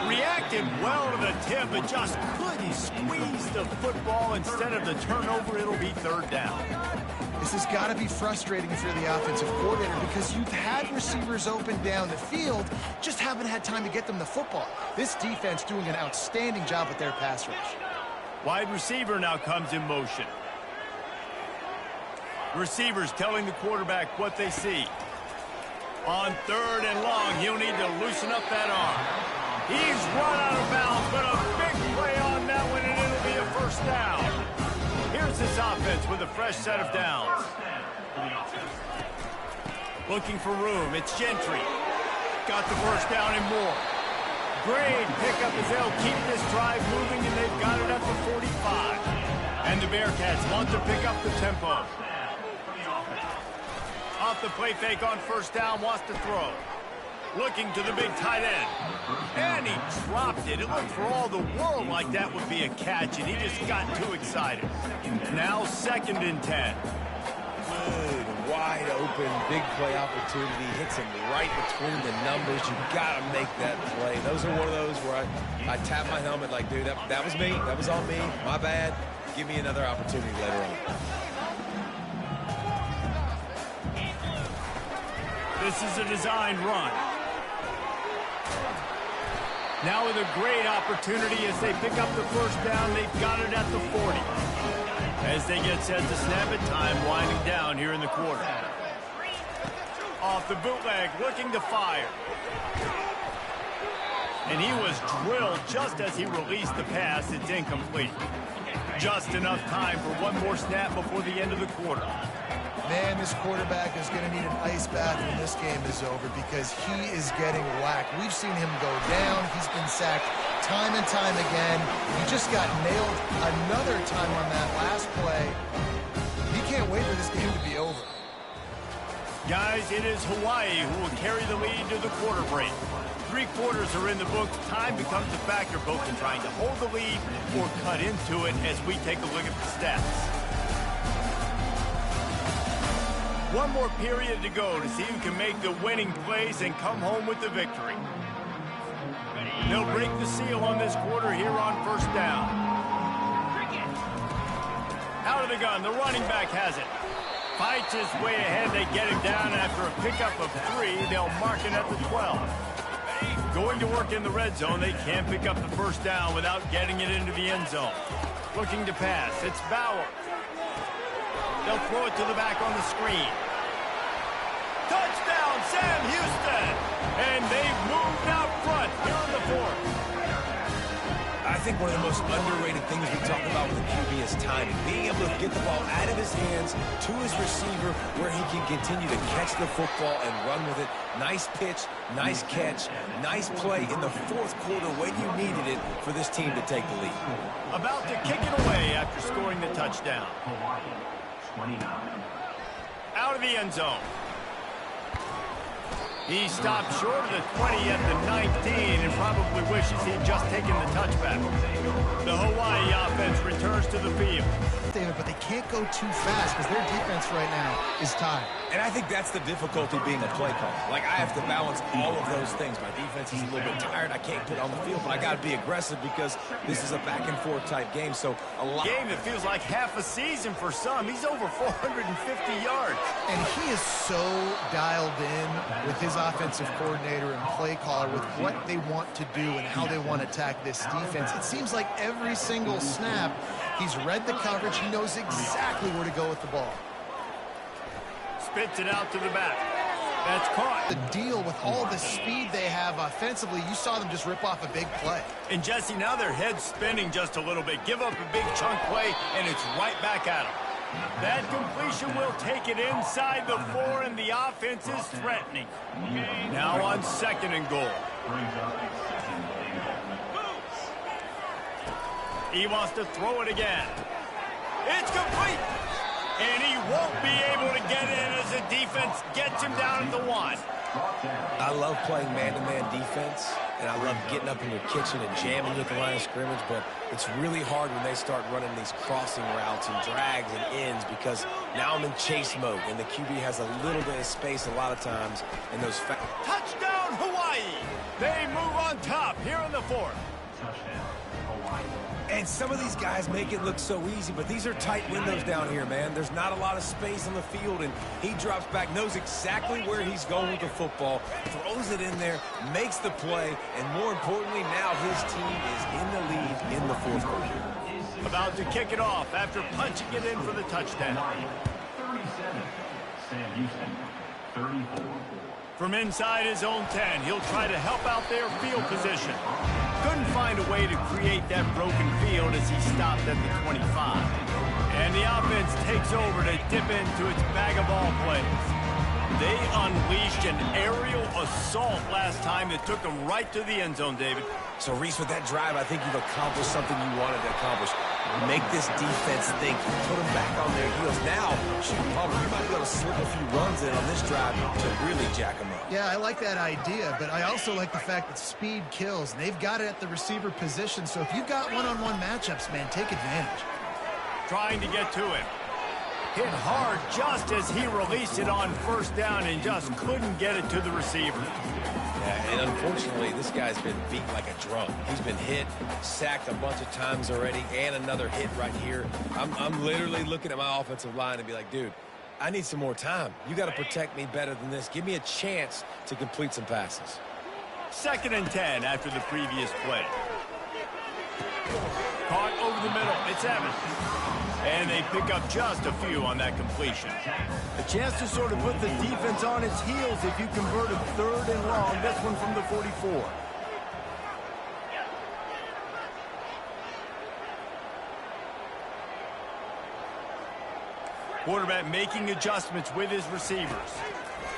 Reacted well to the tip, but just couldn't squeeze the football. Instead of the turnover, it'll be 3rd down. This has got to be frustrating if you're the offensive coordinator because you've had receivers open down the field, just haven't had time to get them the football. This defense doing an outstanding job with their pass rush. Wide receiver now comes in motion. Receivers telling the quarterback what they see. On 3rd and long, he'll need to loosen up that arm. He's run out of bounds, but a big play on that one, and it'll be a 1st down. Here's this offense with a fresh set of downs. Looking for room. It's Gentry. Got the 1st down and more. Great pickup as they'll keep this drive moving, and they've got it at the 45. And the Bearcats want to pick up the tempo. Off the play fake on 1st down, wants to throw. Looking to the big tight end. And he dropped it. It looked for all the world like that would be a catch, and he just got too excited. Now 2nd and 10. Good, wide open, big play opportunity. Hits him right between the numbers. You got to make that play. Those are one of those where I tap my helmet like, dude, that was me. That was on me. My bad. Give me another opportunity later on. This is a designed run. Now with a great opportunity as they pick up the 1st down. They've got it at the 40. As they get set to snap it, time winding down here in the quarter. Off the bootleg, looking to fire. And he was drilled just as he released the pass. It's incomplete. Just enough time for one more snap before the end of the quarter. Man, this quarterback is going to need an ice bath when this game is over because he is getting whacked. We've seen him go down. He's been sacked time and time again. He just got nailed another time on that last play. He can't wait for this game to be over. Guys, it is Hawaii who will carry the lead to the quarter break. 3 quarters are in the books. Time becomes a factor both in trying to hold the lead or cut into it as we take a look at the stats. One more period to go to see who can make the winning plays and come home with the victory. They'll break the seal on this quarter here on first down. Out of the gun, the running back has it. Fights his way ahead, they get him down after a pickup of 3. They'll mark it at the 12. Going to work in the red zone, they can't pick up the first down without getting it into the end zone. Looking to pass, it's Bauer. They'll throw it to the back on the screen. Touchdown, Sam Houston! And they've moved out front here in the 4th. I think one of the most underrated things we talk about with the QB is timing. Being able to get the ball out of his hands to his receiver where he can continue to catch the football and run with it. Nice pitch, nice catch, nice play in the 4th quarter when you needed it for this team to take the lead. About to kick it away after scoring the touchdown. Hawaii, 29. Out of the end zone. He stopped short of the 20 at the 19 and probably wishes he'd just taken the touchback. The Hawaii offense returns to the field. David, but they can't go too fast because their defense right now is tied. And I think that's the difficulty being a play caller. Like, I have to balance all of those things. My defense is a little bit tired. I can't put it on the field, but I got to be aggressive because this is a back-and-forth type game. So a lot. Game that feels like half a season for some. He's over 450 yards. And he is so dialed in with his offensive coordinator and play caller with what they want to do and how they want to attack this defense. It seems like every single snap, he's read the coverage. He knows exactly where to go with the ball. Spits it out to the back. That's caught. The deal with all the speed they have offensively, you saw them just rip off a big play. And Jesse, now their head's spinning just a little bit. Give up a big chunk play, and it's right back at them. That completion will take it inside the 4, and the offense is threatening. Now on 2nd and goal. He wants to throw it again. It's complete. And he won't be able to get in as the defense gets him down at the 1. I love playing man-to-man defense, and I love getting up in your kitchen and jamming with the line of scrimmage, but it's really hard when they start running these crossing routes and drags and ends because now I'm in chase mode, and the QB has a little bit of space a lot of times in those Touchdown, Hawaii! They move on top here in the 4th. Touchdown, Hawaii. And some of these guys make it look so easy, but these are tight windows down here, man. There's not a lot of space on the field, and he drops back, knows exactly where he's going with the football, throws it in there, makes the play, and more importantly, now his team is in the lead in the 4th quarter. About to kick it off after punching it in for the touchdown. 37. Sam Houston, 34. From inside his own 10, he'll try to help out their field position. Couldn't find a way to create that broken field as he stopped at the 25. And the offense takes over to dip into its bag of all plays. They unleashed an aerial assault last time that took them right to the end zone, David. So, Reese, with that drive, I think you've accomplished something you wanted to accomplish. Make this defense think, put them back on their heels. Now, shoot, Palmer, you might be able to slip a few runs in on this drive to really jack them up. Yeah, I like that idea, but I also like the fact that speed kills. And they've got it at the receiver position, so if you've got one-on-one matchups, man, take advantage. Trying to get to him. Hit hard just as he released it on first down and just couldn't get it to the receiver. Yeah, and unfortunately, this guy's been beat like a drum. He's been hit, sacked a bunch of times already, and another hit right here. I'm literally looking at my offensive line and be like, dude, I need some more time. You got to protect me better than this. Give me a chance to complete some passes. 2nd and 10 after the previous play. Caught over the middle. It's Evans. And they pick up just a few on that completion. A chance to sort of put the defense on its heels if you convert a 3rd and long. This one from the 44. Quarterback making adjustments with his receivers.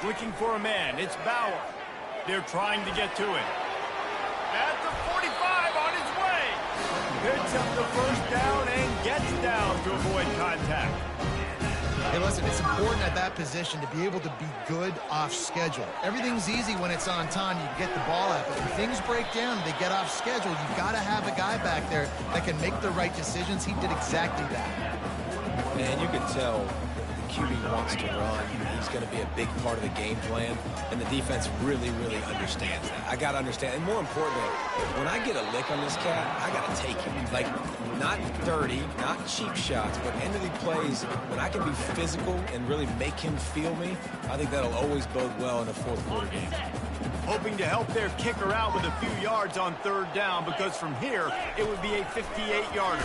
Looking for a man. It's Bauer. They're trying to get to him. At the 45 on his way. Picks up the first down and gets down to avoid contact. Hey, listen, it's important at that position to be able to be good off schedule. Everything's easy when it's on time. You get the ball out. But when things break down, they get off schedule. You've got to have a guy back there that can make the right decisions. He did exactly that. And you can tell the QB wants to run. He's going to be a big part of the game plan, and the defense really, really understands that. I got to understand, and more importantly, when I get a lick on this cat, I got to take him. Like, not dirty, not cheap shots, but end of the plays, when I can be physical and really make him feel me, I think that'll always bode well in a fourth-quarter game. Hoping to help their kicker out with a few yards on 3rd down, because from here, it would be a 58-yarder.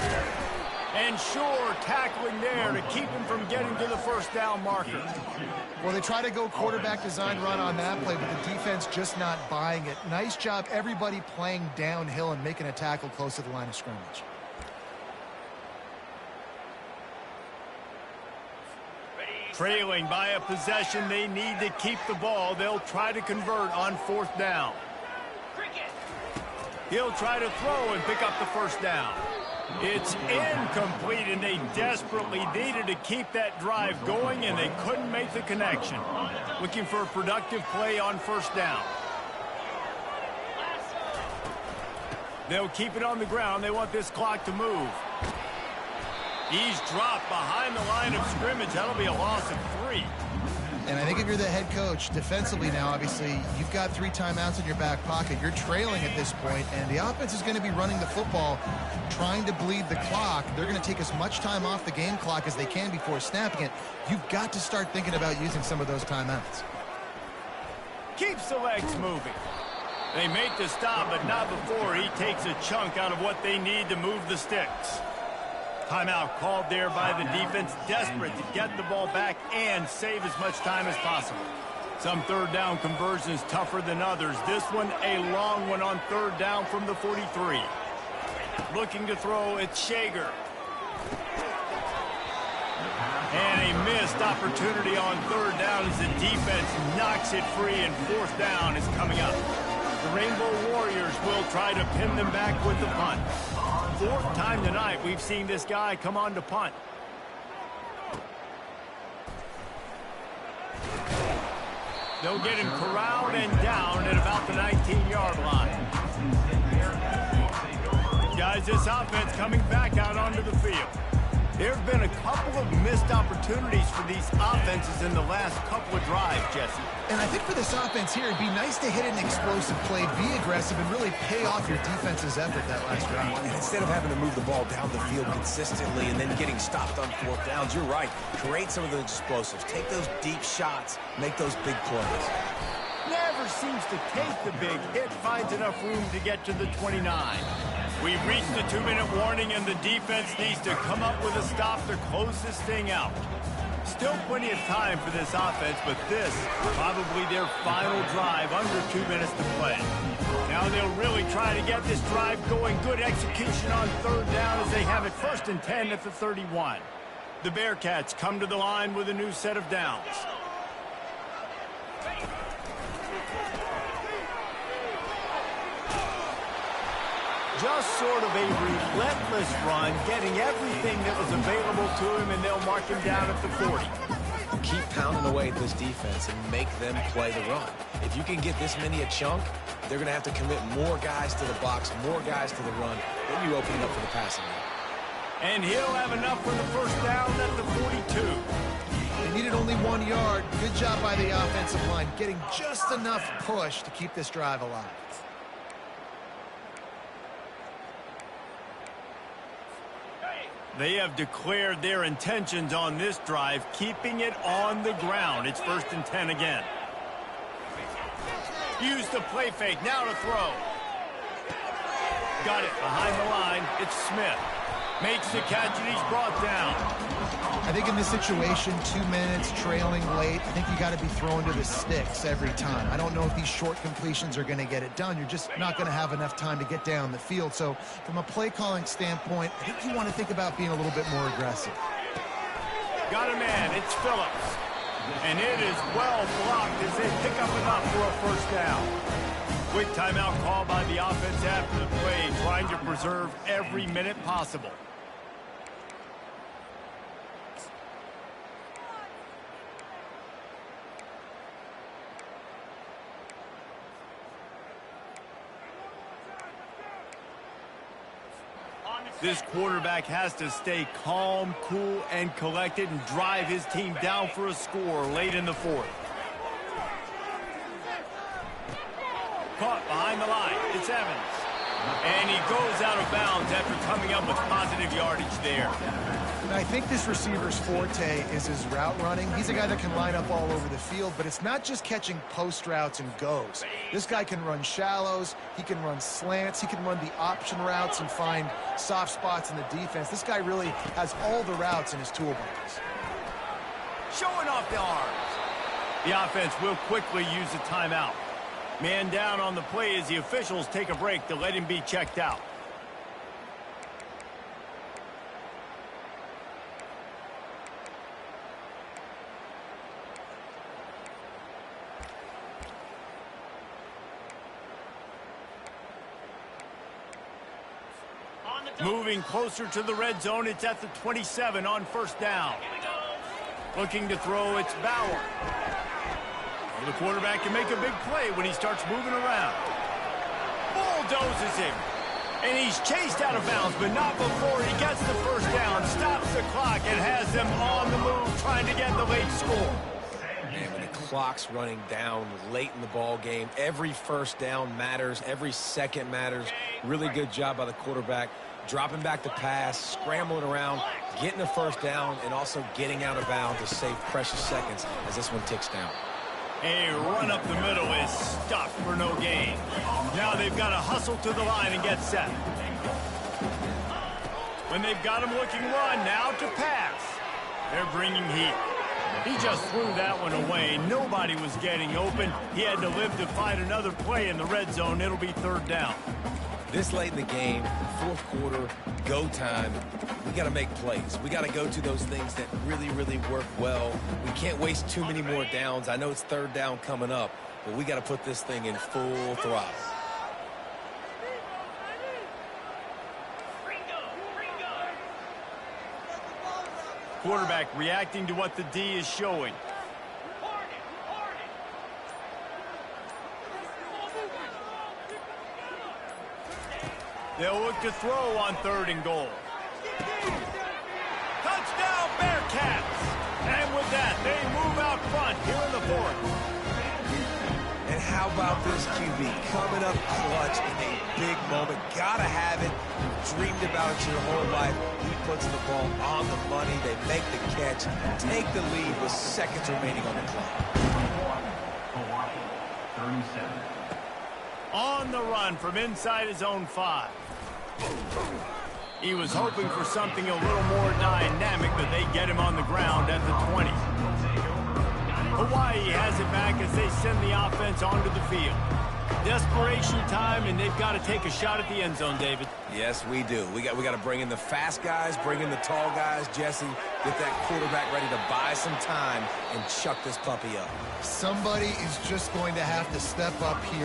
And sure, tackling there to keep him from getting to the first down marker. Well, they try to go quarterback design run on that play, but the defense just not buying it. Nice job, everybody playing downhill and making a tackle close to the line of scrimmage. Trailing by a possession, they need to keep the ball. They'll try to convert on 4th down. He'll try to throw and pick up the first down. It's incomplete, and they desperately needed to keep that drive going, and they couldn't make the connection. Looking for a productive play on 1st down. They'll keep it on the ground. They want this clock to move. He's dropped behind the line of scrimmage. That'll be a loss of 3. And I think if you're the head coach, defensively now, obviously, you've got 3 timeouts in your back pocket. You're trailing at this point, and the offense is going to be running the football, trying to bleed the clock. They're going to take as much time off the game clock as they can before snapping it. You've got to start thinking about using some of those timeouts. Keeps the legs moving. They make the stop, but not before he takes a chunk out of what they need to move the sticks. Timeout called there by the defense, desperate to get the ball back and save as much time as possible. Some 3rd down conversions tougher than others. This one a long one on 3rd down from the 43. Looking to throw, it's Shager. And a missed opportunity on 3rd down as the defense knocks it free, and 4th down is coming up. The Rainbow Warriors will try to pin them back with the punt. 4th time tonight we've seen this guy come on to punt. They'll get him corralled and down at about the 19-yard line. Guys, this offense coming back out onto the field. There have been a couple of missed opportunities for these offenses in the last couple of drives, Jesse. And I think for this offense here, it'd be nice to hit an explosive play, be aggressive, and really pay off your defense's effort that last drive. And instead of having to move the ball down the field consistently and then getting stopped on 4th downs, you're right. Create some of those explosives. Take those deep shots. Make those big plays. Never seems to take the big hit. Finds enough room to get to the 29. We've reached the 2-minute warning, and the defense needs to come up with a stop to close this thing out. Still plenty of time for this offense, but this probably their final drive, under 2 minutes to play. Now they'll really try to get this drive going. Good execution on 3rd down as they have it 1st and 10 at the 31. The Bearcats come to the line with a new set of downs. Just sort of a relentless run, getting everything that was available to him, and they'll mark him down at the 40. Keep pounding away at this defense and make them play the run. If you can get this many a chunk, they're going to have to commit more guys to the box, more guys to the run. Then you open it up for the passing game. And he'll have enough for the first down at the 42. They needed only 1 yard. Good job by the offensive line, getting just enough push to keep this drive alive. They have declared their intentions on this drive, keeping it on the ground. It's 1st and 10 again. Use the play fake, now to throw. got it behind the line. It's Smith. Makes the catch, and he's brought down. I think in this situation, 2 minutes, trailing late, I think you got to be throwing to the sticks every time. I don't know if these short completions are going to get it done. You're just not going to have enough time to get down the field. So from a play calling standpoint, I think you want to think about being a little bit more aggressive. Got a man. It's Phillips. And it is well blocked as they pick up enough for a first down. Quick timeout call by the offense after the play, trying to preserve every minute possible. This quarterback has to stay calm, cool, and collected and drive his team down for a score late in the fourth. Caught behind the line. It's Evans. And he goes out of bounds after coming up with positive yardage there. And I think this receiver's forte is his route running. He's a guy that can line up all over the field, but it's not just catching post routes and goes. This guy can run shallows, he can run slants, he can run the option routes and find soft spots in the defense. This guy really has all the routes in his toolbox. Showing off the arms. The offense will quickly use a timeout. Man down on the play as the officials take a break to let him be checked out. Moving closer to the red zone, it's at the 27 on first down. Looking to throw, it's Bauer. The quarterback can make a big play when he starts moving around. Bulldozes him. And he's chased out of bounds, but not before he gets the first down, stops the clock, and has them on the move trying to get the late score. Man, when the clock's running down late in the ball game, every first down matters, every second matters. Really good job by the quarterback, dropping back to pass, scrambling around, getting the first down, and also getting out of bounds to save precious seconds as this one ticks down. A run up the middle is stuffed for no gain. Now they've got to hustle to the line and get set. When they've got him looking run, now to pass. They're bringing heat. He just threw that one away. Nobody was getting open. He had to live to find another play in the red zone. It'll be third down. This late in the game, fourth quarter, go time, we got to make plays. We got to go to those things that really, really work well. We can't waste too many more downs. I know it's third down coming up, but we got to put this thing in full throttle. Quarterback reacting to what the D is showing. They'll look to throw on third and goal. Touchdown, Bearcats! And with that, they move out front here in the fourth. And how about this QB coming up clutch in a big moment? Gotta have it. Dreamed about it your whole life. He puts the ball on the money. They make the catch, take the lead with seconds remaining on the clock. Hawaii, 37. On the run from inside his own 5. He was hoping for something a little more dynamic, but they get him on the ground at the 20. Hawaii has it back as they send the offense onto the field. Desperation time, and they've got to take a shot at the end zone, David. Yes, we do. We got to bring in the fast guys, bring in the tall guys. Jesse, get that quarterback ready to buy some time and chuck this puppy up. Somebody is just going to have to step up here.